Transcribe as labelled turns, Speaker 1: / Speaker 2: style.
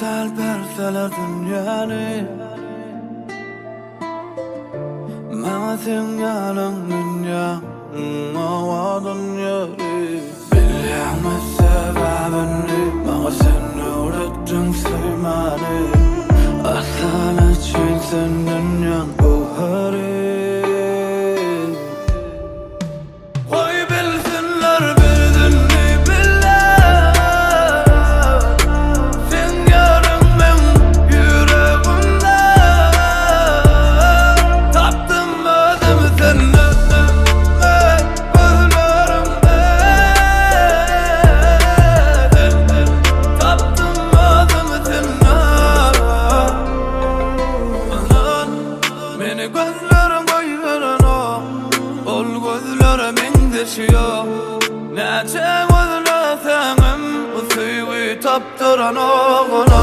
Speaker 1: dal berseler dünyany Maňa sen ýalan dünýä Awadan ýöri Bilýärmi sebäbini Maňa sen öwretdiň söýmäni Aslan üçin sen dünýäň gohary Gözlerim koyveren o Ol gözlere mengdeşiyor Näçe gözle seňim Bu süýgi tapdyran oğlan